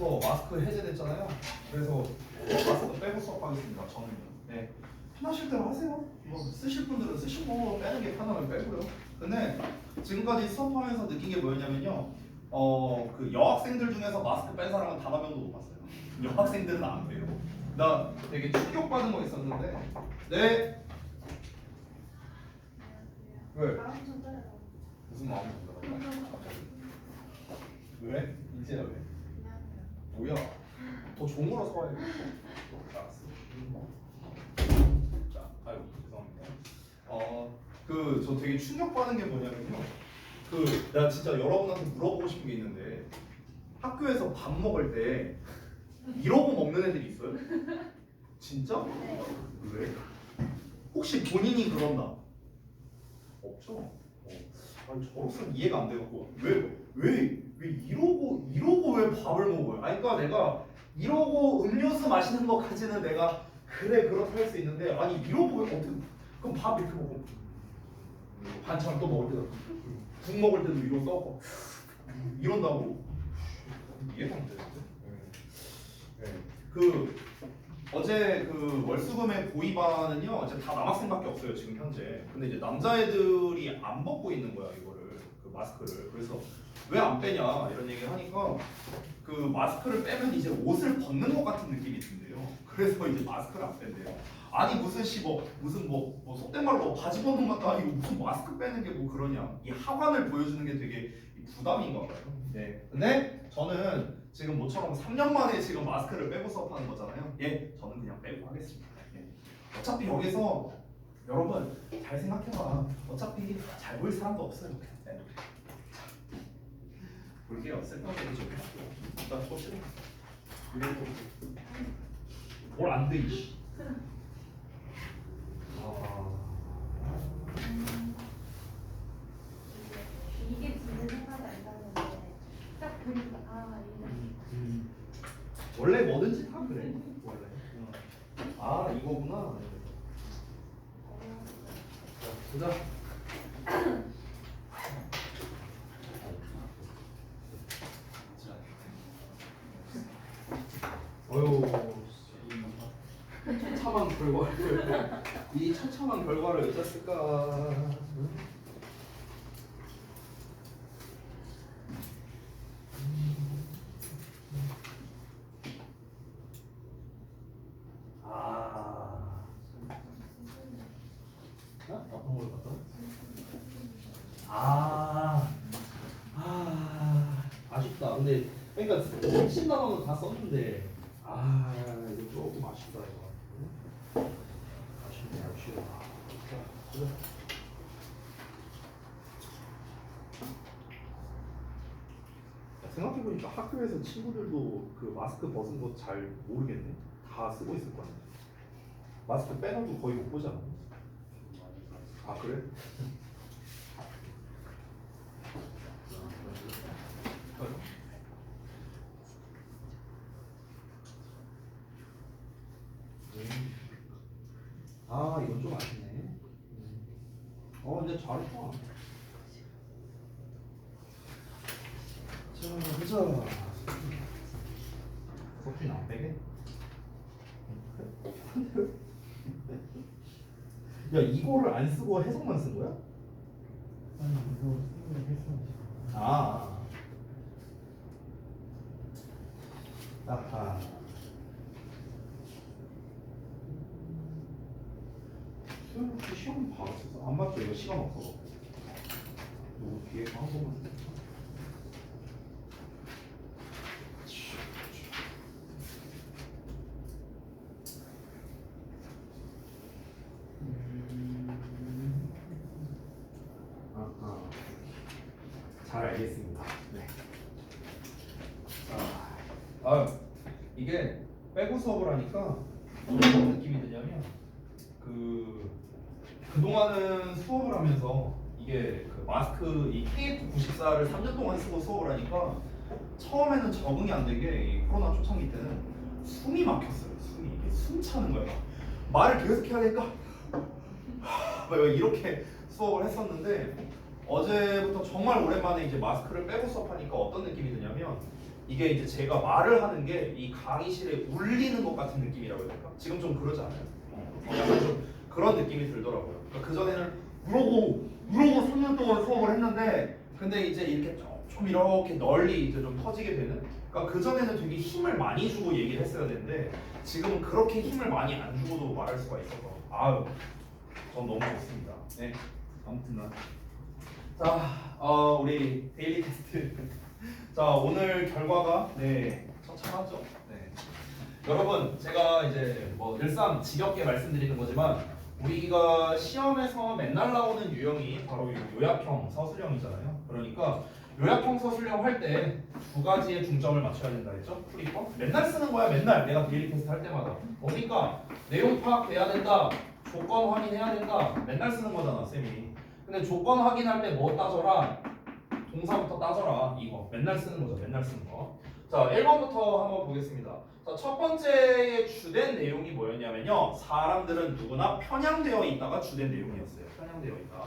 어제부터 마스크 해제됐잖아요. 그래서 마스크 빼고 수업하겠습니다. 저는요. 네. 편하실 대로 하세요. 뭐 쓰실 분들은 쓰시고 빼는 게 편하면 빼고요. 근데 지금까지 수업하면서 느낀 게 뭐였냐면요. 그 여학생들 중에서 마스크 뺀 사람은 단 한 명도 못 봤어요. 여학생들은 안 빼요. 나 되게 충격받은 거 있었는데. 네. 왜? 무슨 마음이 든다? 왜? 이제야 왜? 뭐야? 더 좋은 거라 써야지. 알았어. 자, 아유 죄송합니다. 그 저 되게 충격받은 게 뭐냐면요. 나 진짜 여러분한테 물어보고 싶은 게 있는데 학교에서 밥 먹을 때 이러고 먹는 애들이 있어요? 진짜? 왜? 혹시 본인이 그런다? 없죠? 아니 저로서는 이해가 안 돼갖고 왜 이러고 왜 밥을 먹어요? 아니 그러니까 내가 이러고 음료수 마시는 것까지는 내가 그래 그렇다 할 수 있는데 아니 이러고 왜 어떻게 그럼 밥 이렇게 먹어 반찬 또 먹을 때도 국 먹을 때도 이러고 떠고 이런다고? 이해가 안 되는데? 그 어제 그 월수금의 고의반은요 어제 다 남학생밖에 없어요 지금 현재. 근데 이제 남자애들이 안 벗고 있는 거야 이거를 그 마스크를. 그래서 왜 안 빼냐 이런 얘기를 하니까 그 마스크를 빼면 이제 옷을 벗는 것 같은 느낌이 든대요. 그래서 이제 마스크를 안 뺀대요. 아니 무슨 무슨 속된 말로 바지 벗는 것도 아니고 무슨 마스크 빼는 게 뭐 그러냐. 이 하관을 보여주는 게 되게 부담인가 봐요. 네. 근데 저는 지금 모처럼 3년 만에 지금 마스크를 빼고 수업하는 거잖아요. 예, 저는 그냥 빼고 하겠습니다. 예. 어차피 여기서 여러분 잘 생각해봐. 어차피 잘 보일 사람도 없어요. 네. 볼게요. 셀카도 좀 해볼게요. 나 좋지. 뭘안 돼, 이씨. 이게 진짜 생각이 안 나는데 딱 보니까 원래 뭐든지 다 그래. 원래. 아 이거구나. 자, 보자. 어휴, 처참한 결과를 이 처참한 결과를 어쩌을까? 어떤 걸 봤다? 아쉽다. 근데 그러니까 핵심 단어는 다 썼는데 이거 조금 아쉽다 이거. 아쉽네 아쉬워. 자, 생각해보니까 학교에서 친구들도 그 마스크 벗은 거 잘 모르겠네. 다 쓰고 있을 거 아니야. 마스크 빼놓고 거의 못 보잖아. 아 그래? 이건 좀 아쉽네. 근데 잘했다. 자, 보자. 석준이 안 빼게? 야, 이거를 안 쓰고 해석만 쓴 거야? 아니 이거 쓰면 했어. 아하. 시험 바로 썼어. 안 맞죠? 이거 시간 없어. 이거 뒤에 한 번만 쓰. 잘 알겠습니다. 네. 이게 빼고 수업을 하니까 어떤 느낌이 드냐면 그동안은 수업을 하면서 이게 그 마스크 이 KF94를 3년 동안 쓰고 수업을 하니까 처음에는 적응이 안 되게 이 코로나 초창기 때는 숨이 막혔어요. 이게 숨 차는 거야. 말을 계속 해야 되니까 막 이렇게 수업을 했었는데 어제부터 정말 오랜만에 이제 마스크를 빼고 수업하니까 어떤 느낌이 드냐면 이게 이제 제가 말을 하는 게 이 강의실에 울리는 것 같은 느낌이라고 해야 될까? 지금 좀 그러지 않아요? 약간 좀 그런 느낌이 들더라고요. 그러니까 그전에는 우르고 3년 동안 수업을 했는데 근데 이제 이렇게 좀 이렇게 널리 이제 좀 터지게 되는 그러니까 그전에는 되게 힘을 많이 주고 얘기를 했어야 되는데 지금은 그렇게 힘을 많이 안 주고도 말할 수가 있어서 아유 전 너무 좋습니다. 네 아무튼 자 우리 데일리 테스트 자 오늘 결과가 네 처참하죠. 네 여러분 제가 이제 뭐 늘상 지겹게 말씀드리는 거지만 우리가 시험에서 맨날 나오는 유형이 바로 요약형 서술형이잖아요. 그러니까 요약형 서술형 할 때 두 가지의 중점을 맞춰야 된다 했죠. 프리퍼 맨날 쓰는 거야. 맨날 내가 데일리 테스트 할 때마다 뭡니까 내용 파악돼야 된다. 조건 확인해야 된다. 맨날 쓰는 거잖아 쌤이. 근데 조건 확인할 때 뭐 따져라? 동사부터 따져라. 이거 맨날 쓰는 거죠. 맨날 쓰는 거. 자 1번부터 한번 보겠습니다. 자, 첫 번째의 주된 내용이 뭐였냐면요. 사람들은 누구나 편향되어 있다가 주된 내용이었어요. 편향되어 있다.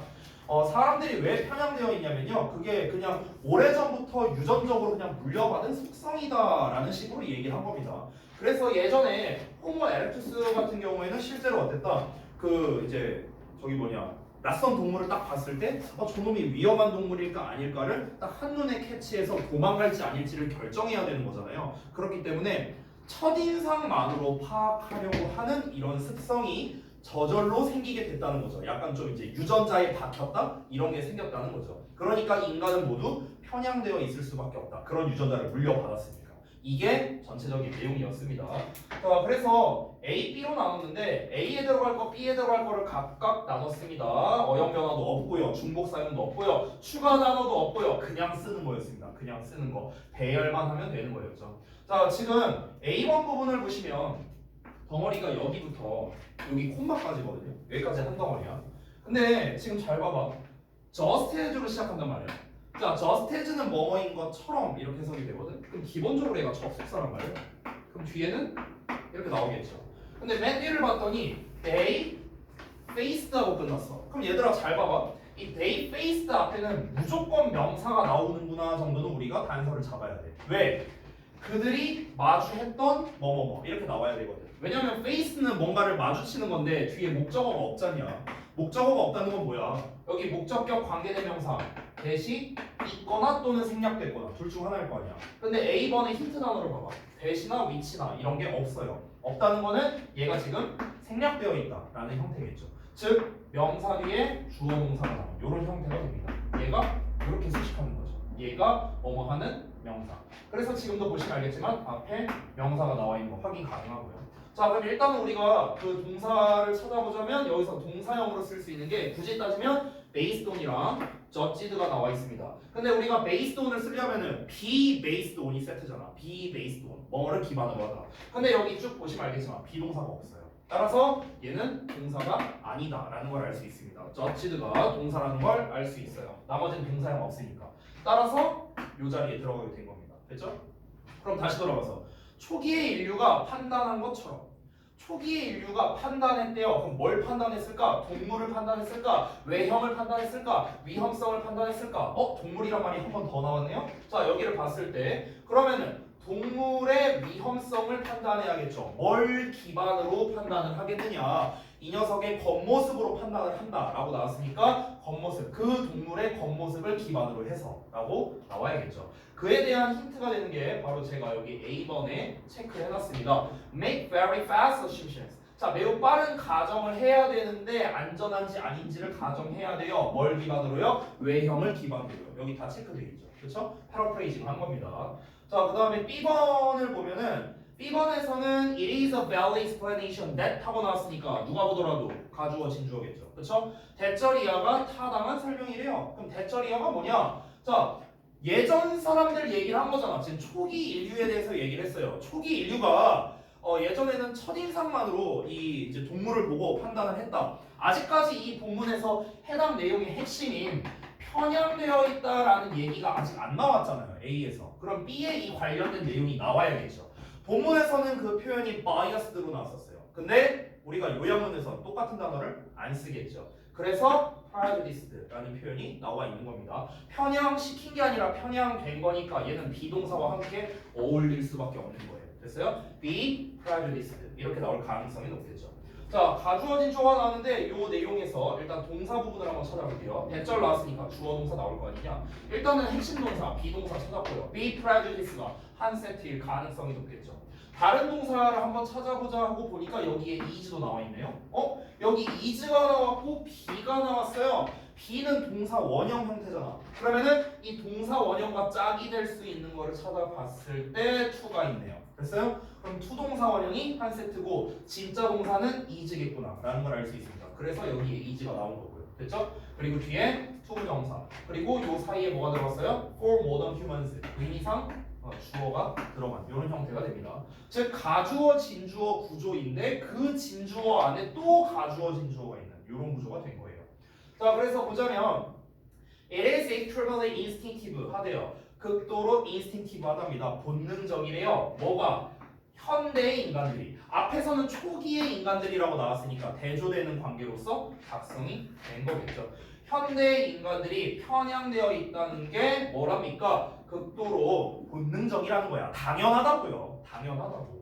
사람들이 왜 편향되어 있냐면요. 그게 그냥 오래전부터 유전적으로 그냥 물려받은 속성이다라는 식으로 얘기를 한 겁니다. 그래서 예전에 호모 에렉투스 같은 경우에는 실제로 어땠다? 그 이제 저기 뭐냐 낯선 동물을 딱 봤을 때 저놈이 위험한 동물일까 아닐까를 딱 한눈에 캐치해서 도망갈지 아닐지를 결정해야 되는 거잖아요. 그렇기 때문에 첫인상만으로 파악하려고 하는 이런 습성이 저절로 생기게 됐다는 거죠. 약간 좀 이제 유전자에 박혔다 이런 게 생겼다는 거죠. 그러니까 인간은 모두 편향되어 있을 수밖에 없다. 그런 유전자를 물려받았으니까. 이게 전체적인 내용이었습니다. 자, 그래서 A, B로 나눴는데 A에 들어갈 거, B에 들어갈 거를 각각 나눴습니다. 어형 변화도 없고요. 중복 사용도 없고요. 추가 단어도 없고요. 그냥 쓰는 거였습니다. 그냥 쓰는 거. 배열만 하면 되는 거였죠. 자, 지금 A1 부분을 보시면 덩어리가 여기부터 여기 콤마까지거든요. 여기까지 한 덩어리야. 근데 지금 잘 봐봐. just as로 시작한단 말이야. 자, just as는 뭐뭐인 것처럼 이렇게 해석이 되거든. 그럼 기본적으로 얘가 접속사란 말이야. 그럼 뒤에는 이렇게 나오겠죠. 근데 맨 뒤를 봤더니 they faced 하고 끝났어. 그럼 얘들아 잘 봐봐. 이 they faced 앞에는 무조건 명사가 나오는구나 정도는 우리가 단서를 잡아야 돼. 왜? 그들이 마주했던 뭐뭐뭐 이렇게 나와야 되거든. 왜냐면 face는 뭔가를 마주치는 건데 뒤에 목적어가 없잖냐. 목적어가 없다는 건 뭐야? 여기 목적격 관계대명사 대시 있거나 또는 생략됐거나 둘 중 하나일 거 아니야. 근데 A번의 힌트 단어를 봐봐. 대시나 위치나 이런 게 없어요. 없다는 거는 얘가 지금 생략되어 있다라는 형태겠죠. 즉 명사 뒤에 주어 동사가 나와. 이런 형태가 됩니다. 얘가 이렇게 수식하는 거죠. 얘가 뭐뭐 하는 명사. 그래서 지금도 보시면 알겠지만 앞에 명사가 나와 있는 거 확인 가능하고요. 자, 그럼 일단은 우리가 그 동사를 찾아보자면 여기서 동사형으로 쓸 수 있는 게 굳이 따지면 based on이랑 judged가 나와 있습니다. 근데 우리가 based on을 쓰려면은 be based on이 세트잖아. be based on 뭐를 기반으로 하다. 근데 여기 쭉 보시면 알겠지만 비동사가 없어요. 따라서 얘는 동사가 아니다라는 걸 알 수 있습니다. judged가 동사라는 걸 알 수 있어요. 나머지는 동사형 없으니까. 따라서 이 자리에 들어가게 된 겁니다. 됐죠? 그럼 다시 돌아가서 초기의 인류가 판단한 것처럼 초기의 인류가 판단했대요. 그럼 뭘 판단했을까? 동물을 판단했을까? 외형을 판단했을까? 위험성을 판단했을까? 동물이란 말이 한 번 더 나왔네요. 자, 여기를 봤을 때 그러면은 동물의 위험성을 판단해야겠죠. 뭘 기반으로 판단을 하겠느냐? 이 녀석의 겉모습으로 판단을 한다라고 나왔으니까 겉모습, 그 동물의 겉모습을 기반으로 해서라고 나와야겠죠. 그에 대한 힌트가 되는 게 바로 제가 여기 A번에 체크를 해놨습니다. Make very fast assumptions. 자, 매우 빠른 가정을 해야 되는데 안전한지 아닌지를 가정해야 돼요. 뭘 기반으로요? 외형을 기반으로요. 여기 다 체크되어 있죠. 그렇죠? 패러프레이징 한 겁니다. 자, 그 다음에 B번을 보면은 B번에서는 it is a valid explanation that 하고 나왔으니까 누가 보더라도 가주어 진주어겠죠. 그렇죠? 대절이야가 타당한 설명이래요. 그럼 대절이야가 뭐냐? 자, 예전 사람들 얘기를 한 거잖아. 지금 초기 인류에 대해서 얘기를 했어요. 초기 인류가 예전에는 첫인상만으로 이 이제 동물을 보고 판단을 했다. 아직까지 이 본문에서 해당 내용의 핵심인 편향되어 있다라는 얘기가 아직 안 나왔잖아요. A에서. 그럼 B에 이 관련된 내용이 나와야겠죠. 본문에서는 그 표현이 biased로 나왔었어요. 근데 우리가 요약문에서 똑같은 단어를 안 쓰겠죠. 그래서 prejudiced라는 표현이 나와 있는 겁니다. 편향시킨 게 아니라 편향된 거니까 얘는 비동사와 함께 어울릴 수밖에 없는 거예요. 됐어요? be prejudiced 이렇게 나올 가능성이 높겠죠. 자, 가주어진 주어가 나왔는데 요 내용에서 일단 동사 부분을 한번 찾아볼게요. 대절 나왔으니까 주어 동사 나올 거 아니냐. 일단은 핵심 동사 비동사 찾았고요. be prejudiced가 한 세트일 가능성이 높겠죠. 다른 동사를 한번 찾아보자 하고 보니까 여기에 is도 나와 있네요. 여기 is가 나왔고 be가 나왔어요. be는 동사 원형 형태잖아. 그러면은 이 동사 원형과 짝이 될 수 있는 거를 찾아봤을 때 to가 있네요. 됐어요? 그럼 to 동사 원형이 한 세트고 진짜 동사는 is겠구나 라는 걸 알 수 있습니다. 그래서 여기에 is가 나온 거고요. 됐죠? 그리고 뒤에 to 부정사 그리고 요 사이에 뭐가 들어갔어요? for modern humans 의미상 주어가 들어간 이런 형태가 됩니다. 즉 가주어 진주어 구조인데 그 진주어 안에 또 가주어 진주어가 있는 이런 구조가 된 거예요. 자, 그래서 보자면 it is extremely instinctive 하대요. 극도로 instinctive하답니다. 본능적이래요. 뭐가? 현대의 인간들이 앞에서는 초기의 인간들이라고 나왔으니까 대조되는 관계로서 작성이 된 거겠죠. 현대의 인간들이 편향되어 있다는 게 뭐랍니까? 극도로 본능적이라는 거야. 당연하다고요. 당연하다고.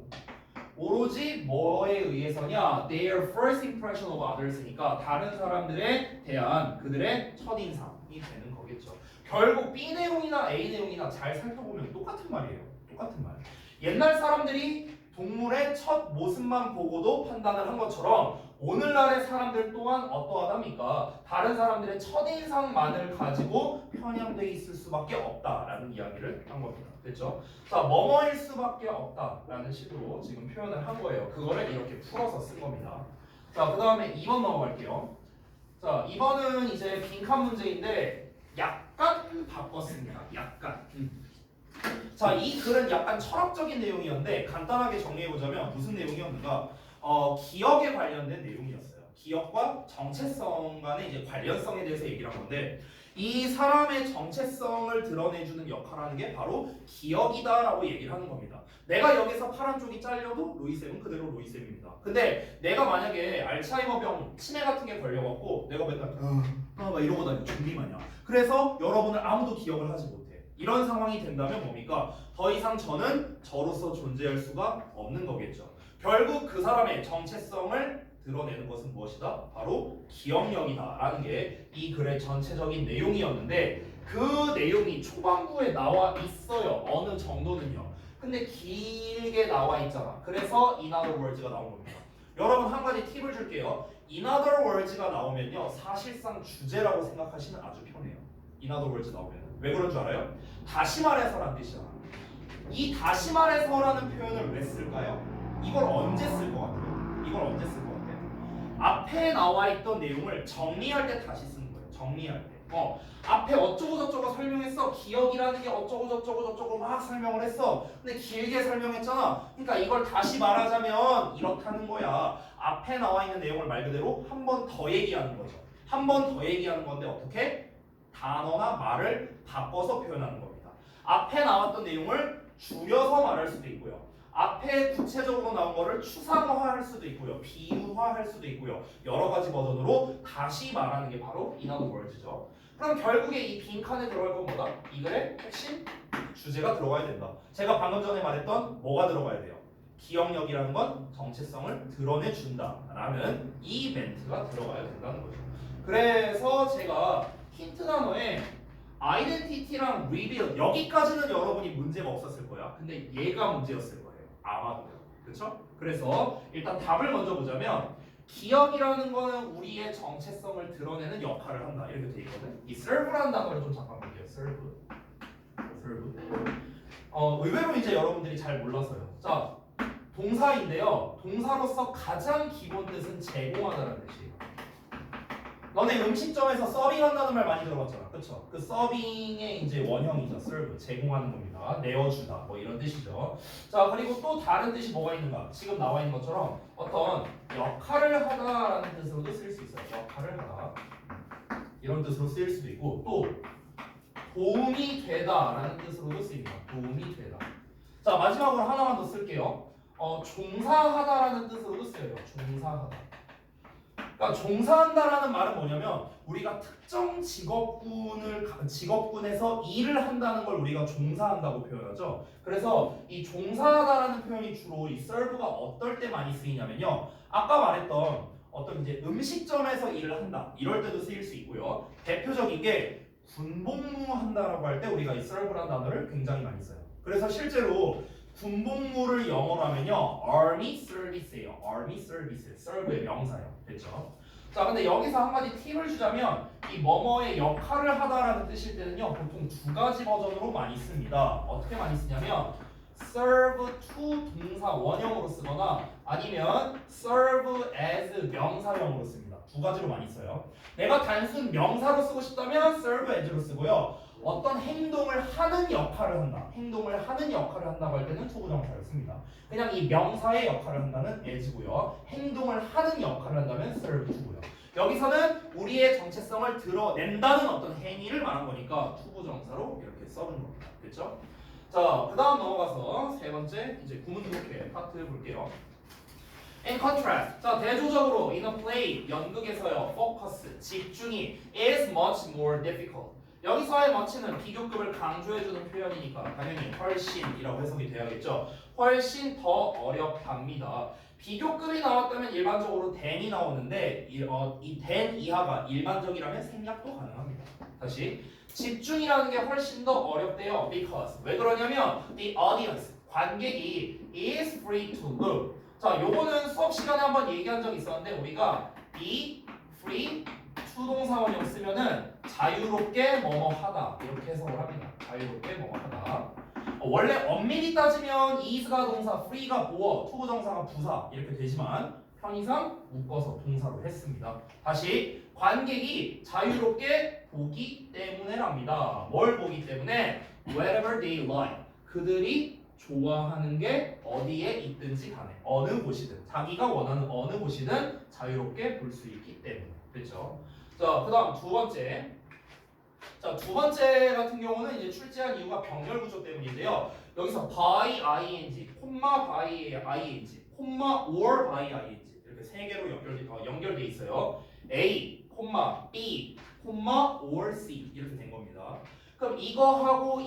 오로지 뭐에 의해서냐? Their first impression of others니까 다른 사람들에 대한 그들의 첫인상이 되는 거겠죠. 결국 B 내용이나 A 내용이나 잘 살펴보면 똑같은 말이에요. 똑같은 말. 옛날 사람들이 동물의 첫 모습만 보고도 판단을 한 것처럼 오늘날의 사람들 또한 어떠하답니까? 다른 사람들의 첫인상만을 가지고 편향돼 있을 수밖에 없다라는 이야기를 한 겁니다. 됐죠? 자, 뭐뭐일 수밖에 없다라는 식으로 지금 표현을 한 거예요. 그거를 이렇게 풀어서 쓴 겁니다. 자, 그 다음에 2번 넘어갈게요. 자, 2번은 이제 빈칸 문제인데 약간 바꿨습니다. 약간. 자, 이 글은 약간 철학적인 내용이었는데 간단하게 정리해보자면 무슨 내용이었는가? 기억에 관련된 내용이었어요. 기억과 정체성 간의 이제 관련성에 대해서 얘기를 한 건데 이 사람의 정체성을 드러내주는 역할을 하는 게 바로 기억이다라고 얘기를 하는 겁니다. 내가 여기서 파란 쪽이 잘려도 로이쌤은 그대로 로이쌤입니다. 근데 내가 만약에 알츠하이머병 치매 같은 게 걸려갖고 내가 맨날 막 이러고 다녀 좀비 마냥. 그래서 여러분을 아무도 기억을 하지 못해. 이런 상황이 된다면 뭡니까? 더 이상 저는 저로서 존재할 수가 없는 거겠죠. 결국 그 사람의 정체성을 드러내는 것은 무엇이다? 바로 기억력이다라는 게 이 글의 전체적인 내용이었는데 그 내용이 초반부에 나와 있어요. 어느 정도는요. 근데 길게 나와 있잖아. 그래서 in other words가 나온 겁니다. 여러분 한 가지 팁을 줄게요. in other words가 나오면요. 사실상 주제라고 생각하시면 아주 편해요. in other words 나오면. 왜 그런 줄 알아요? 다시 말해서란 뜻이잖아. 이 다시 말해서라는 표현을 왜 쓸까요? 이걸 언제 쓸 것 같아요? 이걸 언제 쓸 것 같아요? 앞에 나와 있던 내용을 정리할 때 다시 쓰는 거예요. 정리할 때. 앞에 어쩌고 저쩌고 설명했어. 기억이라는 게 어쩌고 저쩌고 저쩌고 막 설명을 했어. 근데 길게 설명했잖아. 그러니까 이걸 다시 말하자면 이렇다는 거야. 앞에 나와 있는 내용을 말 그대로 한 번 더 얘기하는 거죠. 한 번 더 얘기하는 건데 어떻게? 단어나 말을 바꿔서 표현하는 겁니다. 앞에 나왔던 내용을 줄여서 말할 수도 있고요. 앞에 구체적으로 나온 거를 추상화할 수도 있고요. 비유화할 수도 있고요. 여러 가지 버전으로 다시 말하는 게 바로 in other words죠. 그럼 결국에 이 빈칸에 들어갈 건 뭐다? 이 글의 핵심 주제가 들어가야 된다. 제가 방금 전에 말했던 뭐가 들어가야 돼요? 기억력이라는 건 정체성을 드러내준다라는 이 멘트가 들어가야 된다는 거죠. 그래서 제가 힌트 단어에 identity랑 reveal 여기까지는 여러분이 문제가 없었을 거야. 근데 얘가 문제였을 거예요. 아마도. 그렇죠? 그래서 일단 답을 먼저 보자면 기억이라는 거는 우리의 정체성을 드러내는 역할을 한다. 이렇게 돼 있거든. 이 serve라는 단어를 좀 잠깐 볼게요. serve. 의외로 이제 여러분들이 잘 몰라서요. 자, 동사인데요. 동사로서 가장 기본 뜻은 제공하다라는 뜻이에요. 너네 음식점에서 서빙한다는 말 많이 들어봤잖아. 그쵸? 그 서빙의 이제 원형이죠. serve. 제공하는 겁니다. 내어주다. 뭐 이런 뜻이죠. 자, 그리고 또 다른 뜻이 뭐가 있는가? 지금 나와 있는 것처럼 어떤 역할을 하다라는 뜻으로도 쓸 수 있어요. 역할을 하다. 이런 뜻으로 쓰일 수도 있고 또 도움이 되다라는 뜻으로도 쓰입니다. 도움이 되다. 자, 마지막으로 하나만 더 쓸게요. 종사하다라는 뜻으로도 쓰여요. 종사하다. 그러니까 종사한다라는 말은 뭐냐면 우리가 특정 직업군에서 일을 한다는 걸 우리가 종사한다고 표현하죠. 그래서 이 종사하다라는 표현이 주로 이 serve가 어떨 때 많이 쓰이냐면요. 아까 말했던 어떤 이제 음식점에서 일을 한다 이럴 때도 쓰일 수 있고요. 대표적인 게 군복무한다라고 할 때 우리가 이 serve라는 단어를 굉장히 많이 써요. 그래서 실제로 군복무를 영어로 하면요 Army Service예요. Army Service, serve의 명사예요. 됐죠? 자, 근데 여기서 한 가지 팁을 주자면 이 뭐뭐의 역할을 하다라는 뜻일 때는요 보통 두 가지 버전으로 많이 씁니다. 어떻게 많이 쓰냐면 serve to 동사 원형으로 쓰거나 아니면 serve as 명사형으로 씁니다. 두 가지로 많이 써요. 내가 단순 명사로 쓰고 싶다면 serve as로 쓰고요. 어떤 행동을 하는 역할을 한다. 행동을 하는 역할을 한다고 할 때는 투부정사를 씁니다. 그냥 이 명사의 역할을 한다는 as고요. 행동을 하는 역할을 한다면 serve to고요. 여기서는 우리의 정체성을 드러낸다는 어떤 행위를 말한 거니까 투부정사로 이렇게 써는 겁니다. 됐죠? 자, 그 다음 넘어가서 세 번째 이제 구문독해 파트 볼게요. In contrast, 자 대조적으로 in a play 연극에서요 focus 집중이 is much more difficult. 여기서의 much는 비교급을 강조해주는 표현이니까 당연히 훨씬이라고 해석이 돼야겠죠. 훨씬 더 어렵답니다. 비교급이 나왔다면 일반적으로 than이 나오는데 이 than 이하가 일반적이라면 생략도 가능합니다. 다시 집중이라는 게 훨씬 더 어렵대요. Because 왜 그러냐면 the audience 관객이 is free to look. 자, 요거는 수업 시간에 한번 얘기한 적이 있었는데 우리가 be free to 동사 원형 쓰면은 자유롭게 뭐뭐 하다 이렇게 해석을 합니다. 자유롭게 뭐뭐 하다. 원래 엄밀히 따지면 is가 동사, free가 보어, to 부정사가 부사 이렇게 되지만 편의상 묶어서 동사로 했습니다. 다시 관객이 자유롭게 보기 때문에랍니다. 뭘 보기 때문에? Wherever they like. 그들이 좋아하는 게 어디에 있든지 간에 어느 곳이든 자기가 원하는 어느 곳이든 자유롭게 볼 수 있기 때문에. 그렇죠? 자, 그다음 두 번째. 자, 두 번째 같은 경우는 이제 출제한 이유가 병렬 구조 때문인데요. 여기서 by ing, 콤마 by ing, 콤마 or by ing 이렇게 세 개로 연결돼 있어요. A, 콤마 B, 콤마 or C 이렇게 된 겁니다. 그럼 이거 하고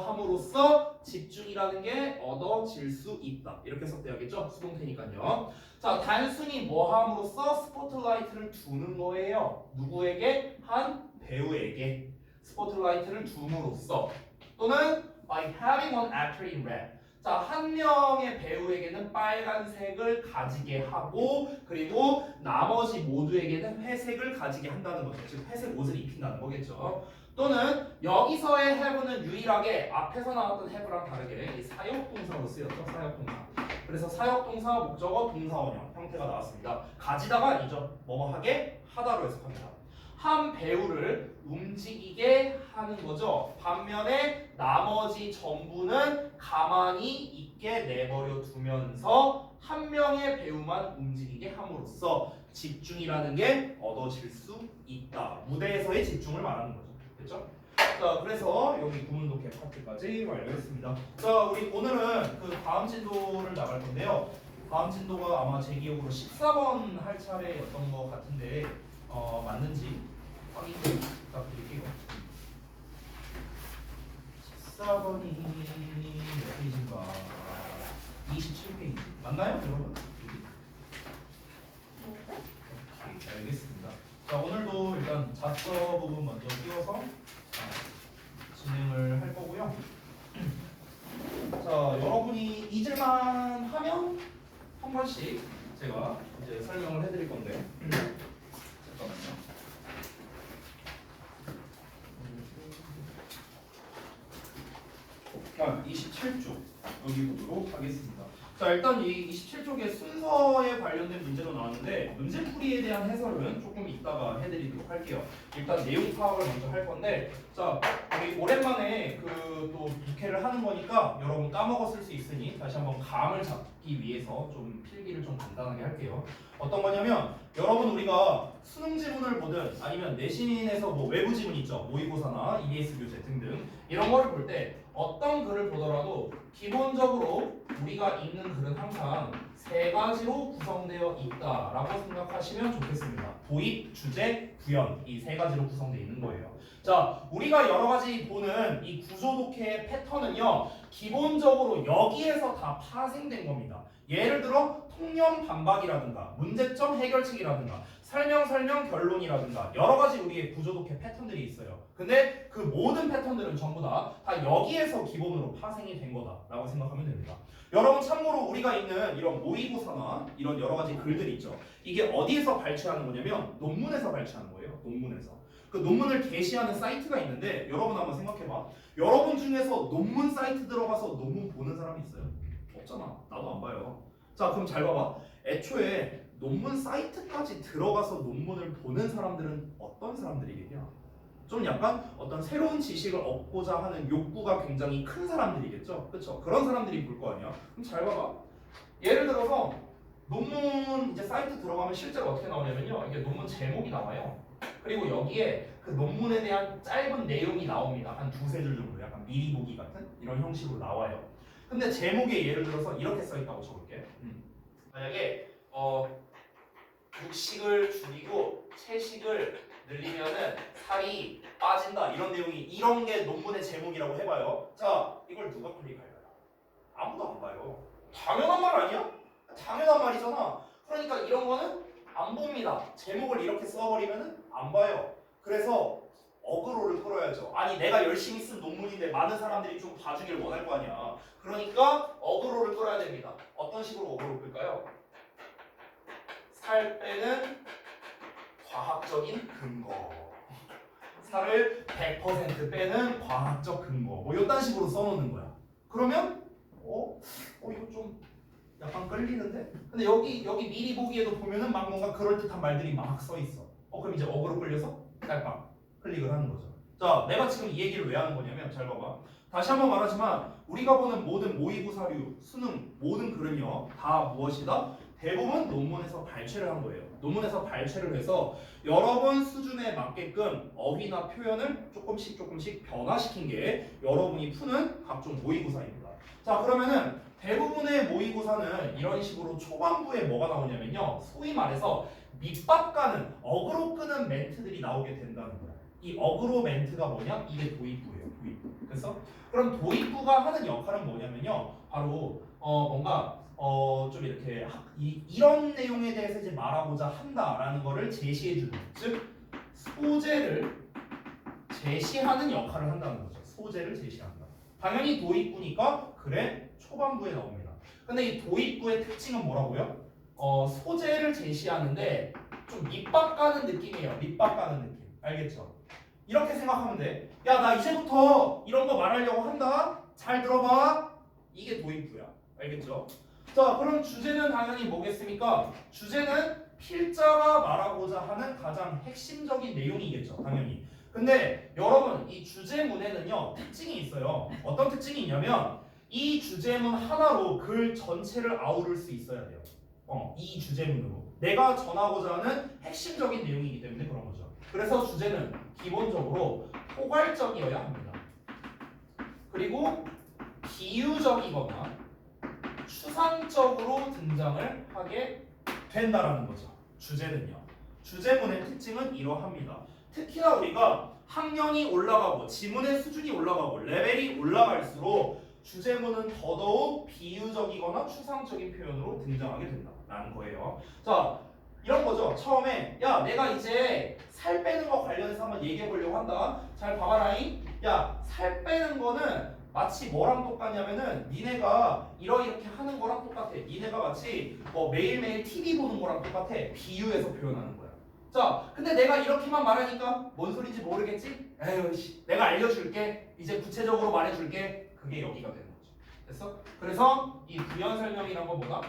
함으로써 집중이라는 게 얻어질 수 있다. 이렇게 해석돼야겠죠? 수동태니까요. 자, 단순히 뭐 함으로써 스포트라이트를 두는 거예요. 누구에게? 한 배우에게 스포트라이트를 둠으로써 또는 by having one actor in red. 자, 한 명의 배우에게는 빨간색을 가지게 하고 그리고 나머지 모두에게는 회색을 가지게 한다는 거죠. 즉 회색 옷을 입힌다는 거겠죠. 또는 여기서의 have는 유일하게 앞에서 나왔던 have랑 다르게 이 사역동사로 쓰였죠. 사역동사. 그래서 사역동사, 목적어, 동사원형 형태가 나왔습니다. 가지다가 아니죠. 뭐뭐 하게 하다로 해석합니다. 한 배우를 움직이게 하는 거죠. 반면에 나머지 전부는 가만히 있게 내버려 두면서 한 명의 배우만 움직이게 함으로써 집중이라는 게 얻어질 수 있다. 무대에서의 집중을 말하는 거죠. 됐죠? 자, 그래서 여기 구문독해 파트까지 완료했습니다. 자, 우리 오늘은 그 다음 진도를 나갈 건데요. 다음 진도가 아마 제 기억으로 14번 할 차례였던 것 같은데 맞는지 확인 좀 부탁드릴게요. 14번이 몇 페이지인가? 27페이지 맞나요, 여러분? 오케이, 알겠습니다. 자, 오늘도 일단 자서 부분 먼저 띄워서 진행을 할 거고요. 자, 여러분이 잊을만 하면 한 번씩 제가 이제 설명을 해드릴 건데 잠깐만요. 27쪽 여기 보도록 하겠습니다. 자, 일단 이 27쪽의 순서에 관련된 문제도 나왔는데 문제풀이에 대한 해설은 조금 이따가 해드리도록 할게요. 일단 내용 파악을 먼저 할 건데, 자, 우리 오랜만에 그 또 독해를 하는 거니까 여러분 까먹었을 수 있으니 다시 한번 감을 잡기 위해서 좀 필기를 좀 간단하게 할게요. 어떤 거냐면 여러분 우리가 수능 지문을 보든 아니면 내신에서 뭐 외부 지문 있죠, 모의고사나 EBS 교재 등등 이런 거를 볼 때 어떤 글을 보더라도 기본적으로 우리가 읽는 글은 항상 세 가지로 구성되어 있다라고 생각하시면 좋겠습니다. 도입, 주제, 구현 이 세 가지로 구성되어 있는 거예요. 자, 우리가 여러 가지 보는 이 구조 독해의 패턴은요, 기본적으로 여기에서 다 파생된 겁니다. 예를 들어 통념 반박이라든가 문제점 해결책이라든가 설명 결론이라든가 여러 가지 우리의 구조 독해 패턴들이 있어요. 근데 그 모든 패턴들은 전부 다 여기에서 기본으로 파생이 된 거다라고 생각하면 됩니다. 여러분 참고로 우리가 있는 이런 모의고사나 이런 여러 가지 글들이 있죠. 이게 어디에서 발췌하는 거냐면 논문에서 발췌하는 거예요. 논문에서. 그 논문을 게시하는 사이트가 있는데 여러분 한번 생각해봐. 여러분 중에서 논문 사이트 들어가서 논문 보는 사람이 있어요? 없잖아. 나도 안 봐요. 자, 그럼 잘 봐봐. 애초에 논문 사이트까지 들어가서 논문을 보는 사람들은 어떤 사람들이겠냐? 좀 약간 어떤 새로운 지식을 얻고자 하는 욕구가 굉장히 큰 사람들이겠죠? 그렇죠? 그런 사람들이 볼 거 아니야? 그럼 잘 봐봐. 예를 들어서 논문 이제 사이트 들어가면 실제로 어떻게 나오냐면요. 이게 논문 제목이 나와요. 그리고 여기에 그 논문에 대한 짧은 내용이 나옵니다. 한 두세 줄 정도, 약간 미리 보기 같은 이런 형식으로 나와요. 근데 제목에 예를 들어서 이렇게 써 있다고 쳐볼게. 만약에 육식을 줄이고 채식을 늘리면은 살이 빠진다 이런 내용이 이런 게 논문의 제목이라고 해봐요. 자, 이걸 누가 클릭할까요? 아무도 안 봐요. 당연한 말 아니야? 당연한 말이잖아. 그러니까 이런 거는 안 봅니다. 제목을 이렇게 써버리면은 안 봐요. 그래서 어그로를 끌어야죠. 아니 내가 열심히 쓴 논문인데 많은 사람들이 좀 봐주길 원할 거 아니야. 그러니까 어그로를 끌어야 됩니다. 어떤 식으로 어그로를 끌까요? 살 빼는 과학적인 근거. 살을 100% 빼는 과학적 근거. 뭐 이딴 식으로 써놓는 거야. 그러면 이거 좀 약간 끌리는데? 근데 여기 미리 보기에도 보면은 막 뭔가 그럴듯한 말들이 막 써 있어. 그럼 이제 어그로 끌려서 딸깍 클릭을 하는 거죠. 자, 내가 지금 이 얘기를 왜 하는 거냐면 잘 봐봐. 다시 한번 말하지만 우리가 보는 모든 모의고사류, 수능 모든 글은요 다 무엇이다? 대부분 논문에서 발췌를 한 거예요. 논문에서 발췌를 해서 여러분 수준에 맞게끔 어휘나 표현을 조금씩 변화시킨 게 여러분이 푸는 각종 모의고사입니다. 자, 그러면은 대부분의 모의고사는 이런 식으로 초반부에 뭐가 나오냐면요, 소위 말해서 밑밥 가는 어그로 끄는 멘트들이 나오게 된다는 거야. 이 어그로 멘트가 뭐냐? 이게 도입부예요. 도입부. 그래서 그럼 도입부가 하는 역할은 뭐냐면요, 바로 뭔가 좀 이렇게 이런 내용에 대해서 이제 말하고자 한다라는 거를 제시해주는, 즉 소재를 제시하는 역할을 한다는 거죠. 소재를 제시한다. 당연히 도입부니까 그래 초반부에 나옵니다. 근데 이 도입부의 특징은 뭐라고요? 소재를 제시하는데 좀 밑밥 가는 느낌이에요. 밑밥 가는 느낌. 알겠죠? 이렇게 생각하면 돼. 야, 나 이제부터 이런 거 말하려고 한다. 잘 들어봐. 이게 도입부야. 알겠죠? 자, 그럼 주제는 당연히 뭐겠습니까? 주제는 필자가 말하고자 하는 가장 핵심적인 내용이겠죠. 당연히. 근데 여러분, 이 주제문에는요 특징이 있어요. 어떤 특징이 있냐면 이 주제문 하나로 글 전체를 아우를 수 있어야 돼요. 이 주제문으로 내가 전하고자 하는 핵심적인 내용이기 때문에 그런 거죠. 그래서 주제는 기본적으로 포괄적이어야 합니다. 그리고 비유적이거나 추상적으로 등장을 하게 된다라는 거죠. 주제는요. 주제문의 특징은 이러합니다. 특히나 우리가 학년이 올라가고 지문의 수준이 올라가고 레벨이 올라갈수록 주제문은 더더욱 비유적이거나 추상적인 표현으로 등장하게 된다라는 거예요. 자, 이런 거죠. 처음에 야, 내가 이제 살 빼는 거 관련해서 한번 얘기해 보려고 한다. 잘 봐봐라잉. 야, 살 빼는 거는 마치 뭐랑 똑같냐면은 니네가 이렇게 하는 거랑 똑같아. 니네가 마치 매일매일 TV 보는 거랑 똑같아. 비유해서 표현하는 거야. 자, 근데 내가 이렇게만 말하니까 뭔 소리인지 모르겠지? 에휴 씨, 내가 알려줄게. 이제 구체적으로 말해줄게. 그게 여기가 되는 거죠. 됐어? 그래서 이 부연 설명이란 건 뭐다?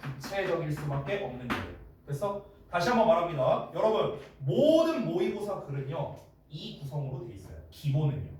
구체적일 수밖에 없는 거예요. 됐어? 다시 한번 말합니다. 여러분, 모든 모의고사 글은요 이 구성으로 돼 있어요. 기본은요.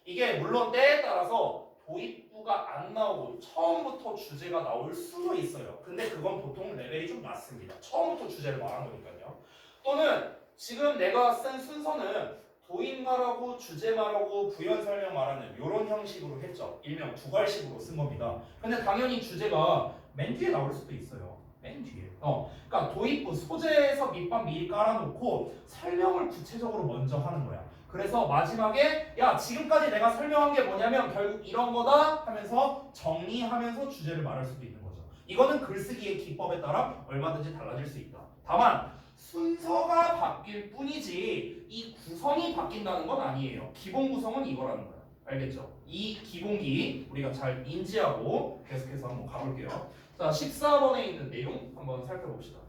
이게 물론 때에 따라서 도입부가 안 나오고 처음부터 주제가 나올 수도 있어요. 근데 그건 보통 레벨이 좀 낮습니다. 처음부터 주제를 말한 거니까요. 또는 지금 내가 쓴 순서는 도입 말하고 주제 말하고 부연 설명 말하는 이런 형식으로 했죠. 일명 두괄식으로 쓴 겁니다. 근데 당연히 주제가 맨 뒤에 나올 수도 있어요. 맨 뒤에. 그러니까 도입부 소재에서 밑밥 미리 깔아놓고 설명을 구체적으로 먼저 하는 거야. 그래서 마지막에 야 지금까지 내가 설명한 게 뭐냐면 결국 이런 거다 하면서 정리하면서 주제를 말할 수도 있는 거죠. 이거는 글쓰기의 기법에 따라 얼마든지 달라질 수 있다. 다만 순서가 바뀔 뿐이지 이 구성이 바뀐다는 건 아니에요. 기본 구성은 이거라는 거야. 알겠죠? 이 기본기 우리가 잘 인지하고 계속해서 한번 가볼게요. 자, 14번에 있는 내용 한번 살펴봅시다.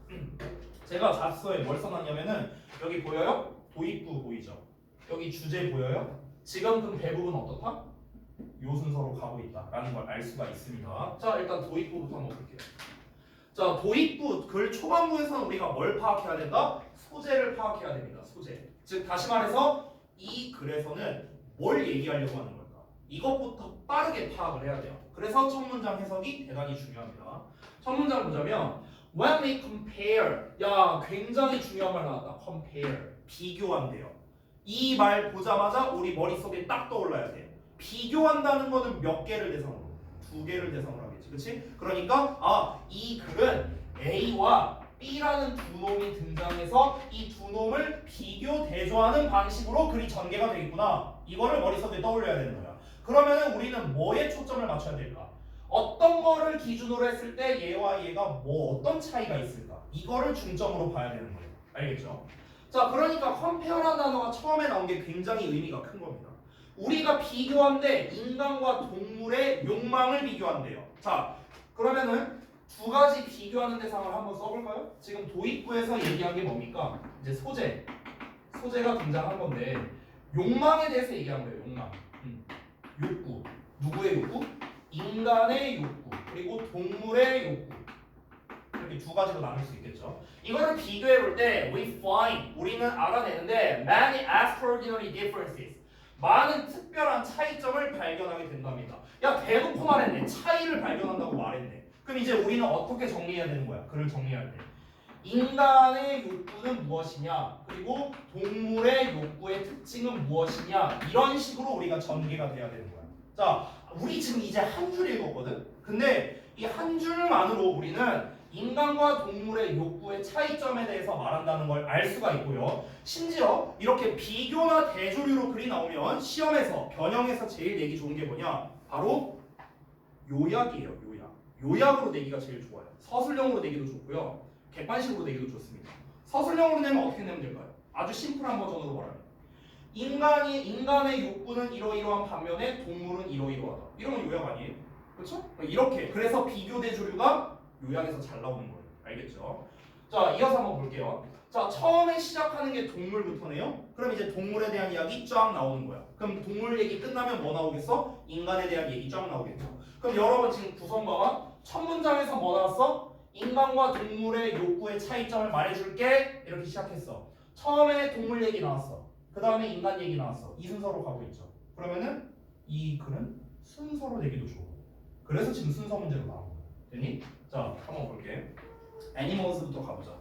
제가 잡서에 뭘 써놨냐면은 여기 보여요? 도입부 보이죠? 여기 주제 보여요? 지금 그 대부분 어떻다? 요 순서로 가고 있다라는 걸 알 수가 있습니다. 자, 일단 도입부부터 한번 볼게요. 자, 도입부 글 초반부에서는 우리가 뭘 파악해야 된다? 소재를 파악해야 됩니다. 소재. 즉 다시 말해서 이 글에서는 뭘 얘기하려고 하는 걸까? 이것부터 빠르게 파악을 해야 돼요. 그래서 첫 문장 해석이 대단히 중요합니다. 첫 문장 보자면 when we compare, 야 굉장히 중요한 말 나왔다. compare, 비교한대요. 이 말 보자마자 우리 머릿속에 딱 떠올라야 돼. 비교한다는 거는 몇 개를 대상으로? 2개를 대상으로 하겠지, 그렇지? 그러니까 이 글은 A와 B라는 두 놈이 등장해서 이 두 놈을 비교 대조하는 방식으로 글이 전개가 되겠구나. 이거를 머릿속에 떠올려야 되는 거야. 그러면은 우리는 뭐에 초점을 맞춰야 될까? 어떤 거를 기준으로 했을 때 얘와 얘가 뭐 어떤 차이가 있을까? 이거를 중점으로 봐야 되는 거예요. 알겠죠? 자, 그러니까 컴페어라는 단어가 처음에 나온 게 굉장히 의미가 큰 겁니다. 우리가 비교한데 인간과 동물의 욕망을 비교한대요. 자, 그러면은 두 가지 비교하는 대상을 한번 써볼까요? 지금 도입부에서 얘기한 게 뭡니까? 이제 소재가 등장한 건데 욕망에 대해서 얘기한 거예요. 욕망. 욕구. 누구의 욕구? 인간의 욕구. 그리고 동물의 욕구. 이렇게 두 가지로 나눌 수 있겠죠. 이거를 비교해 볼 때 we find, 우리는 알아내는데 many extraordinary differences, 많은 특별한 차이점을 발견하게 된답니다. 야 대놓고 말했네. 차이를 발견한다고 말했네. 그럼 이제 우리는 어떻게 정리해야 되는 거야? 글을 정리할 때 인간의 욕구는 무엇이냐, 그리고 동물의 욕구의 특징은 무엇이냐, 이런 식으로 우리가 전개가 돼야 되는 거야. 자, 우리 지금 이제 한 줄 읽었거든. 근데 이 한 줄만으로 우리는 인간과 동물의 욕구의 차이점에 대해서 말한다는 걸 알 수가 있고요. 심지어 이렇게 비교나 대조류로 글이 나오면 시험에서 변형해서 제일 내기 좋은 게 뭐냐? 바로 요약이에요. 요약으로 내기가 제일 좋아요. 서술형으로 내기도 좋고요. 객관식으로 내기도 좋습니다. 서술형으로 내면 어떻게 내면 될까요? 아주 심플한 버전으로 말하면 인간의 욕구는 이러이러한 반면에 동물은 이러이러하다. 이러면 요약 아니에요? 그렇죠? 이렇게. 그래서 비교 대조류가 요약에서 잘 나오는 거예요. 알겠죠? 자, 이어서 한번 볼게요. 자, 처음에 시작하는 게 동물부터네요. 그럼 이제 동물에 대한 이야기 쫙 나오는 거야. 그럼 동물 얘기 끝나면 뭐 나오겠어? 인간에 대한 얘기 쫙 나오겠죠. 그럼 여러분 지금 구성 봐봐. 첫 문장에서 뭐 나왔어? 인간과 동물의 욕구의 차이점을 말해줄게. 이렇게 시작했어. 처음에 동물 얘기 나왔어. 그 다음에 인간 얘기 나왔어. 이 순서로 가고 있죠. 그러면은 이 글은 순서로 내기도 좋아. 그래서 지금 순서 문제로 나온 거야. 됐니? 자, 한번 볼게. Animals부터 가보자.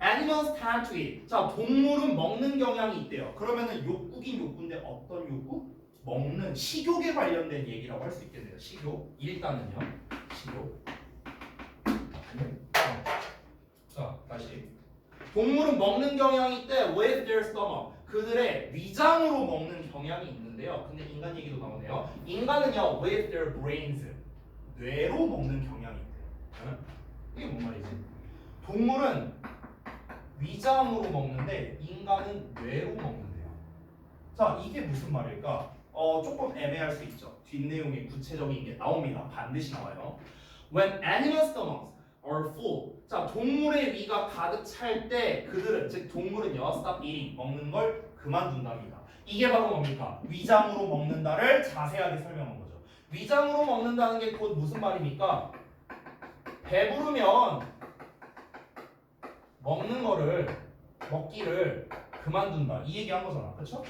Animals tend to eat. 자, 동물은 먹는 경향이 있대요. 그러면은 욕구긴 욕구인데 어떤 욕구? 먹는, 식욕에 관련된 얘기라고 할 수 있겠네요. 식욕. 일단은요. 식욕. 자, 다시. 동물은 먹는 경향이 있대. With their stomach. 그들의 위장으로 먹는 경향이 있는데요. 근데 인간 얘기도 나오네요. 인간은요, with their brains. 뇌로 먹는 경향이 있대요. 이게 뭔 말이지? 동물은 위장으로 먹는데 인간은 뇌로 먹는데요. 자, 이게 무슨 말일까? 조금 애매할 수 있죠. 뒷내용에 구체적인 게 나옵니다. 반드시 나와요. When animal stomachs are full. 자, 동물의 위가 가득 찰 때 그들은, 즉 동물은요, stop eating, 먹는 걸 그만둔답니다. 이게 바로 뭡니까? 위장으로 먹는다를 자세하게 설명한 거죠. 위장으로 먹는다는 게 곧 무슨 말입니까? 배부르면 먹기를 그만둔다. 이 얘기 한 거잖아. 그렇죠?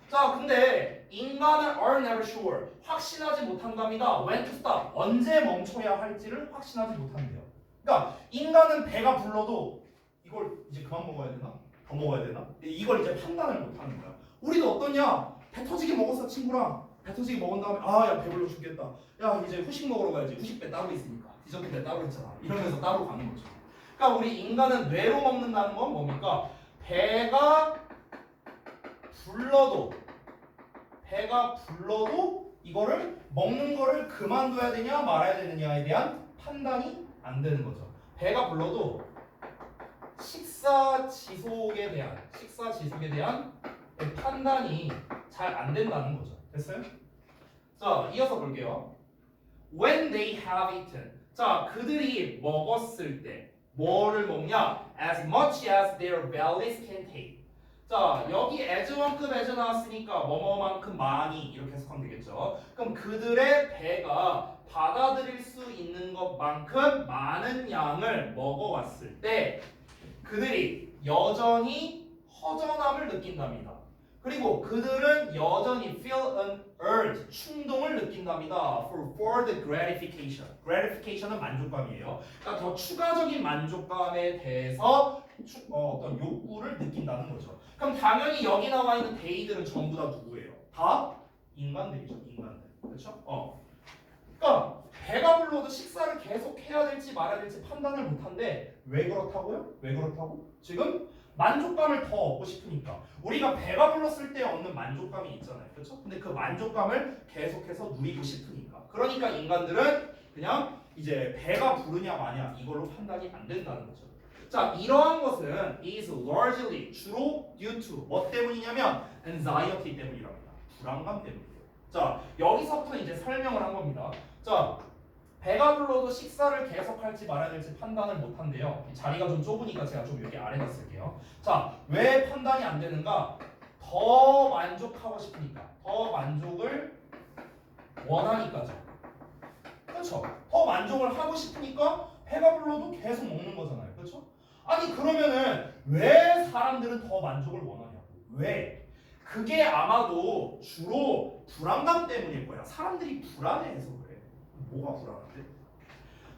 자, 근데 인간은 are never sure. 확신하지 못한답니다. When to stop. 언제 멈춰야 할지를 확신하지 못한대요. 그러니까 인간은 배가 불러도 이걸 이제 그만 먹어야 되나? 더 먹어야 되나? 이걸 이제 판단을 못하는 거야. 우리도 어떠냐? 배 터지게 먹었어, 친구랑. 배 터지게 먹은 다음에 야 배불러 죽겠다. 야 이제 후식 먹으러 가야지. 후식배 따로 있으니까. 디저트 때 따로 있잖아. 이러면서 따로 가는 거죠. 그러니까 우리 인간은 뇌로 먹는다는 건 뭡니까? 배가 불러도 이거를 먹는 거를 그만둬야 되냐 말아야 되느냐에 대한 판단이 안 되는 거죠. 배가 불러도 식사 지속에 대한 판단이 잘 안 된다는 거죠. 됐어요? 자, 이어서 볼게요. When they have eaten. 자, 그들이 먹었을 때 뭐를 먹냐? As much as their bellies can take. 자, 여기 as만큼 as 나왔으니까 뭐뭐만큼 많이 이렇게 해석하면 되겠죠. 그럼 그들의 배가 받아들일 수 있는 것만큼 많은 양을 먹어왔을 때 그들이 여전히 허전함을 느낀답니다. 그리고 그들은 여전히 feel an urge, 충동을 느낀답니다. For the gratification. gratification은 만족감이에요. 그러니까 더 추가적인 만족감에 대해서 어떤 욕구를 느낀다는 거죠. 그럼 당연히 여기 나와 있는 they들은 전부 다 누구예요? 다 인간들이죠. 인간들. 그렇죠? 그러니까 배가 불러도 식사를 계속 해야 될지 말아야 될지 판단을 못한데 왜 그렇다고요? 왜 그렇다고? 지금 만족감을 더 얻고 싶으니까. 우리가 배가 불렀을 때 얻는 만족감이 있잖아요. 그렇죠? 근데 그 만족감을 계속해서 누리고 싶으니까. 그러니까 인간들은 그냥 이제 배가 부르냐 마냐 이걸로 판단이 안 된다는 거죠. 자, 이러한 것은 is largely 주로 due to 뭐 때문이냐면 anxiety 때문이랍니다. 불안감 때문이에요. 자, 여기서부터 이제 설명을 한 겁니다. 자, 배가 불러도 식사를 계속할지 말아야 될지 판단을 못한대요. 자리가 좀 좁으니까 제가 좀 여기 아래다 쓸게요. 자, 왜 판단이 안 되는가? 더 만족하고 싶으니까. 더 만족을 원하니까죠. 그렇죠? 더 만족을 하고 싶으니까 배가 불러도 계속 먹는 거잖아요. 그렇죠? 아니 그러면은 왜 사람들은 더 만족을 원하냐고. 왜? 그게 아마도 주로 불안감 때문일 거야. 사람들이 불안해해서 그래. 뭐가 불안한데?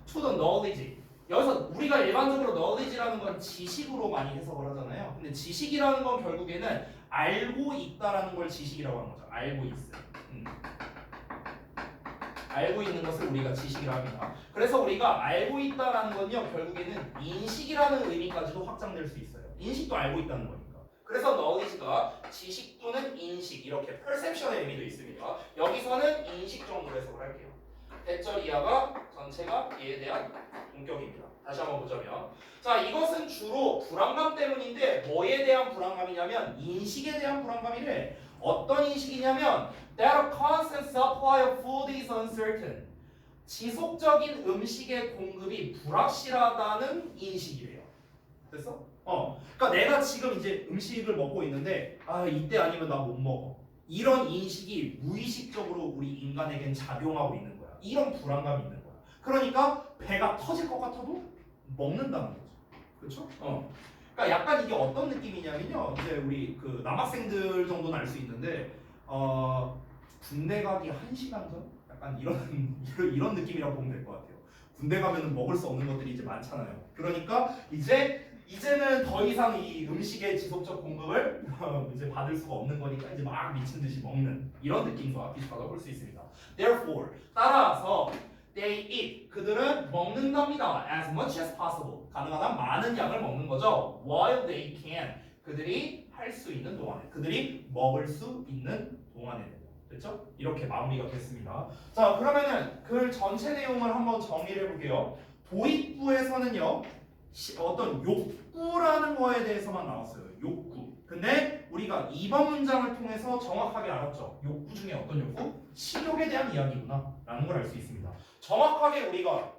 To the knowledge. 여기서 우리가 일반적으로 knowledge라는 건 지식으로 많이 해석을 하잖아요. 근데 지식이라는 건 결국에는 알고 있다라는 걸 지식이라고 하는 거죠. 알고 있어. 알고 있는 것을 우리가 지식이라고 합니다. 그래서 우리가 알고 있다라는 건요, 결국에는 인식이라는 의미까지도 확장될 수 있어요. 인식도 알고 있다는 거니까. 그래서 knowledge가 지식 또는 인식 이렇게 perception의 의미도 있습니다. 여기서는 인식 정도로 해석을 할게요. 대절 이하가 전체가 얘에 대한 동격입니다. 다시 한번 보자면, 자, 이것은 주로 불안감 때문인데 뭐에 대한 불안감이냐면 인식에 대한 불안감이래. 어떤 인식이냐면 that a constant supply of food is uncertain. 지속적인 음식의 공급이 불확실하다는 인식이래요. 됐어? 그러니까 내가 지금 이제 음식을 먹고 있는데 이때 아니면 나 못 먹어. 이런 인식이 무의식적으로 우리 인간에겐 작용하고 있는 거야. 이런 불안감이 있는 거야. 그러니까 배가 터질 것 같아도 먹는다는 거죠. 그렇죠? 그러니까 약간 이게 어떤 느낌이냐면요. 이제 우리 그 남학생들 정도는 알 수 있는데 군대 가기 1시간 전? 약간 이런 느낌이라고 보면 될 것 같아요. 군대 가면은 먹을 수 없는 것들이 이제 많잖아요. 그러니까 이제는 더 이상 이 음식의 지속적 공급을 이제 받을 수가 없는 거니까 이제 막 미친 듯이 먹는 이런 느낌과 비슷하다고 볼 수 있습니다. Therefore, 따라서 they eat. 그들은 먹는답니다. As much as possible. 가능한 한 많은 양을 먹는 거죠. While they can. 그들이 할 수 있는 동안에. 그들이 먹을 수 있는 동안에. 됐죠? 이렇게 마무리가 됐습니다. 자, 그러면은 그 전체 내용을 한번 정리를 해볼게요. 도입부에서는요, 어떤 욕구라는 거에 대해서만 나왔어요. 욕구. 근데 우리가 2번 문장을 통해서 정확하게 알았죠. 욕구 중에 어떤 욕구? 식욕에 대한 이야기구나 라는 걸 알 수 있습니다. 정확하게 우리가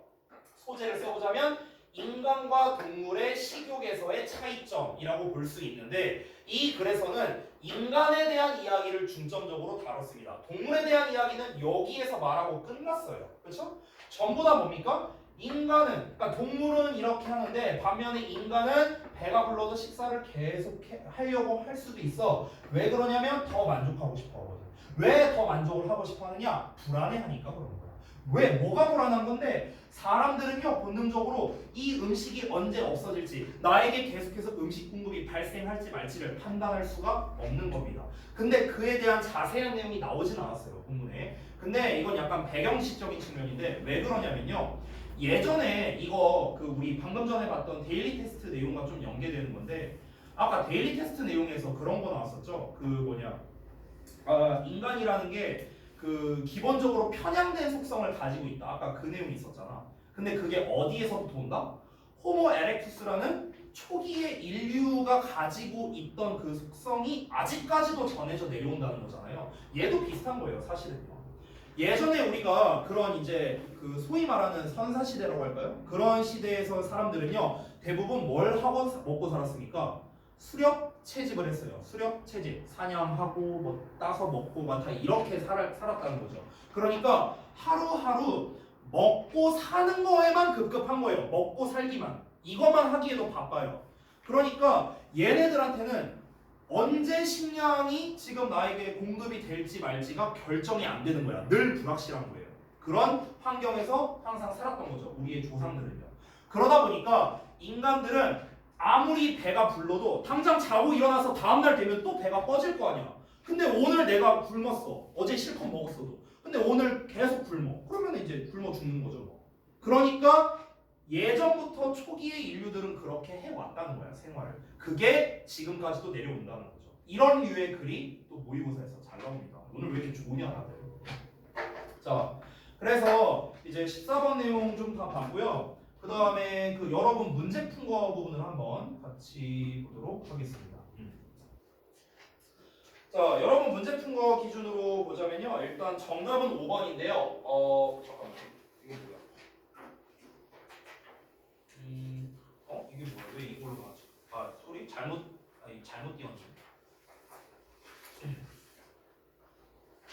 소재를 써보자면 인간과 동물의 식욕에서의 차이점이라고 볼 수 있는데 이 글에서는 인간에 대한 이야기를 중점적으로 다뤘습니다. 동물에 대한 이야기는 여기에서 말하고 끝났어요. 그렇죠? 전부 다 뭡니까? 인간은, 그러니까 동물은 이렇게 하는데 반면에 인간은 배가 불러도 식사를 계속 하려고 할 수도 있어. 왜 그러냐면 더 만족하고 싶어 하거든. 왜 더 만족을 하고 싶어 하느냐? 불안해하니까 그런 거야. 왜? 뭐가 불안한 건데 사람들은요 본능적으로 이 음식이 언제 없어질지 나에게 계속해서 음식 공급이 발생할지 말지를 판단할 수가 없는 겁니다. 근데 그에 대한 자세한 내용이 나오진 않았어요 본문에. 근데 이건 약간 배경식적인 측면인데 왜 그러냐면요 예전에 이거 그 우리 방금 전에 봤던 데일리 테스트 내용과 좀 연계되는 건데 아까 데일리 테스트 내용에서 그런 거 나왔었죠. 그 뭐냐 인간이라는 게 그 기본적으로 편향된 속성을 가지고 있다. 아까 그 내용이 있었잖아. 근데 그게 어디에서부터 온다? 호모 에렉투스라는 초기의 인류가 가지고 있던 그 속성이 아직까지도 전해져 내려온다는 거잖아요. 얘도 비슷한 거예요, 사실은요. 예전에 우리가 그런 이제 그 소위 말하는 선사 시대라고 할까요? 그런 시대에서 사람들은요 대부분 뭘 하고 먹고 살았습니까? 수렵 채집을 했어요. 수렵 채집, 사냥하고 뭐 따서 먹고 막 다 이렇게 살았다는 거죠. 그러니까 하루하루 먹고 사는 거에만 급급한 거예요. 먹고 살기만. 이것만 하기에도 바빠요. 그러니까 얘네들한테는 언제 식량이 지금 나에게 공급이 될지 말지가 결정이 안 되는 거야. 늘 불확실한 거예요. 그런 환경에서 항상 살았던 거죠. 우리의 조상들은요. 그러다 보니까 인간들은 아무리 배가 불러도 당장 자고 일어나서 다음날 되면 또 배가 꺼질 거 아니야. 근데 오늘 내가 굶었어. 어제 실컷 먹었어도. 근데 오늘 계속 굶어. 그러면 이제 굶어 죽는 거죠. 뭐. 그러니까 예전부터 초기의 인류들은 그렇게 해왔다는 거야. 생활을. 그게 지금까지도 내려온다는 거죠. 이런 류의 글이 또 모의고사에서 잘 나옵니다. 오늘 왜 이렇게 좋으냐 다들. 자, 그래서 이제 14번 내용 좀 다 봤고요. 그 다음에 그 여러분 문제 푼 거 부분을 한번 같이 보도록 하겠습니다. 자, 여러분 문제 푼 거 기준으로 보자면요. 일단 정답은 5번인데요. 잠깐만. 이게 뭐야? 이게 뭐야? 왜 이걸로 나왔지? 아, 소리 잘못 띄웠네.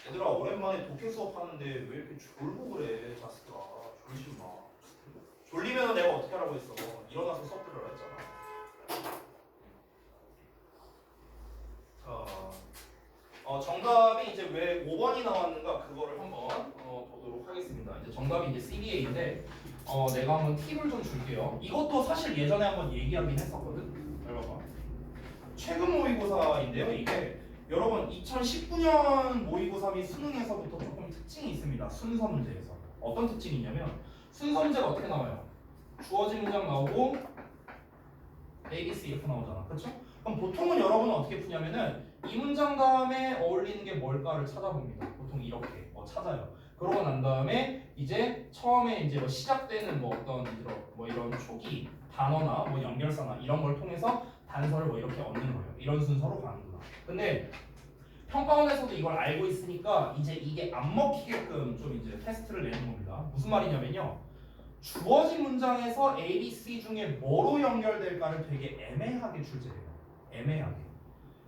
얘들아, 오랜만에 독해 수업 하는데 왜 이렇게 졸고 그래, 자스가. 졸지 마. 졸리면 내가 어떻게 하라고 했어? 일어나서 수업 들으라 했잖아. 정답이 이제 왜 5번이 나왔는가 그거를 한번 보도록 하겠습니다. 이제 정답이 이제 CBA인데 내가 한번 팁을 좀 줄게요. 이것도 사실 예전에 한번 얘기하긴 했었거든. 잘 봐봐. 최근 모의고사인데요. 이게 여러분 2019년 모의고사 및 수능에서부터 조금 특징이 있습니다. 순서 문제에서. 어떤 특징이 있냐면 순서 문제가 어떻게 나와요? 주어진 문장 나오고 A, B, C 이렇게 나오잖아. 그렇죠? 그럼 보통은 여러분은 어떻게 푸냐면은 이 문장 다음에 어울리는 게 뭘까를 찾아봅니다. 보통 이렇게 찾아요. 그러고 난 다음에 이제 처음에 이제 뭐 시작되는 뭐 어떤 이런 초기 단어나 뭐 연결사나 이런 걸 통해서 단서를 뭐 이렇게 얻는 거예요. 이런 순서로 가는구나. 근데 평가원에서도 이걸 알고 있으니까 이제 이게 안 먹히게끔 좀 이제 테스트를 내는 겁니다. 무슨 말이냐면요. 주어진 문장에서 A, B, C 중에 뭐로 연결될까를 되게 애매하게 출제해요. 애매하게.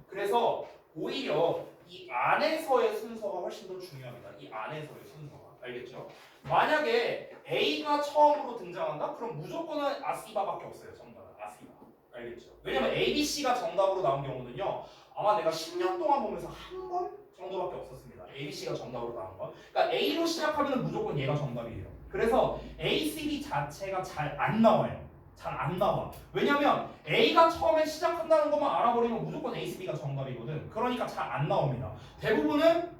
그래서 오히려 이 안에서의 순서가 훨씬 더 중요합니다. 이 안에서의 순서가. 알겠죠? 만약에 A가 처음으로 등장한다? 그럼 무조건은 아시바밖에 없어요. 정답은 아시바. 알겠죠? 왜냐면 A, B, C가 정답으로 나온 경우는요. 아마 내가 10년 동안 보면서 한 번 정도밖에 없었습니다. A, B, C가 정답으로 나온 건. 그러니까 A로 시작하면 무조건 얘가 정답이에요. 그래서 A, C, B 자체가 잘 안 나와요. 잘 안 나와. 왜냐면 A가 처음에 시작한다는 것만 알아버리면 무조건 A, C, B가 정답이거든. 그러니까 잘 안 나옵니다. 대부분은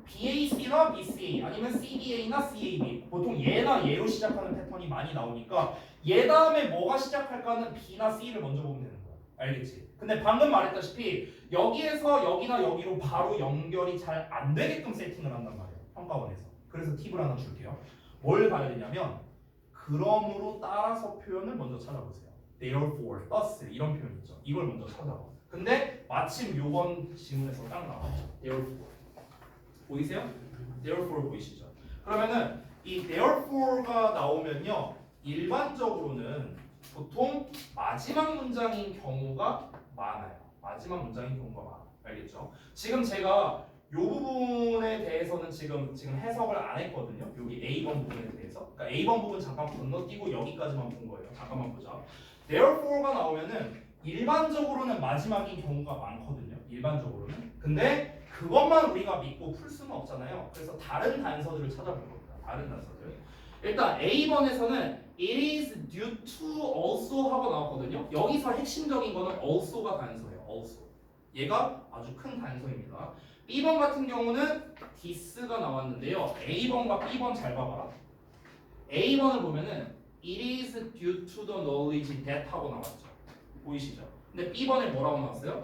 BAC나 BCA 아니면 CBA나 CAB 보통 얘나 얘로 시작하는 패턴이 많이 나오니까 얘 다음에 뭐가 시작할까는 B나 C를 먼저 보면 되는 거야. 알겠지? 근데 방금 말했다시피 여기에서 여기나 여기로 바로 연결이 잘 안 되게끔 세팅을 한단 말이에요. 평가원에서. 그래서 팁을 하나 줄게요. 뭘 봐야 되냐면 그러므로 따라서 표현을 먼저 찾아보세요. Therefore, thus 이런 표현 있죠. 이걸 먼저 찾아봐. 근데 마침 요번 지문에서 딱 나와요. Therefore. 보이세요? Therefore 보이시죠? 그러면은 이 Therefore가 나오면요. 일반적으로는 보통 마지막 문장인 경우가 많아요. 마지막 문장인 경우가 많아. 알겠죠? 지금 제가 요 부분에 대해서는 지금 해석을 안 했거든요. 여기 A번 부분에 대해서. 그러니까 A번 부분 잠깐 건너뛰고 여기까지만 본 거예요. 잠깐만 보자. Therefore가 나오면은 일반적으로는 마지막인 경우가 많거든요. 일반적으로는. 근데 그것만 우리가 믿고 풀 수는 없잖아요. 그래서 다른 단서들을 찾아볼 겁니다. 다른 단서들. 일단 A번에서는 it is due to also 하고 나왔거든요. 여기서 핵심적인 거는 also가 단서예요. also. 얘가 아주 큰 단서입니다. B번 같은 경우는 this가 나왔는데요. A번과 B번 잘 봐봐라. A번을 보면은 It is due to the knowledge that 하고 나왔죠. 보이시죠? 근데 B번에 뭐라고 나왔어요?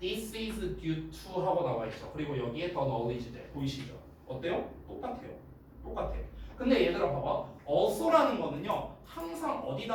This is due to 하고 나와 있죠. 그리고 여기에 the knowledge that 보이시죠? 어때요? 똑같아요. 똑같아. 근데 얘들아 봐봐. also라는 거는요 항상 어디다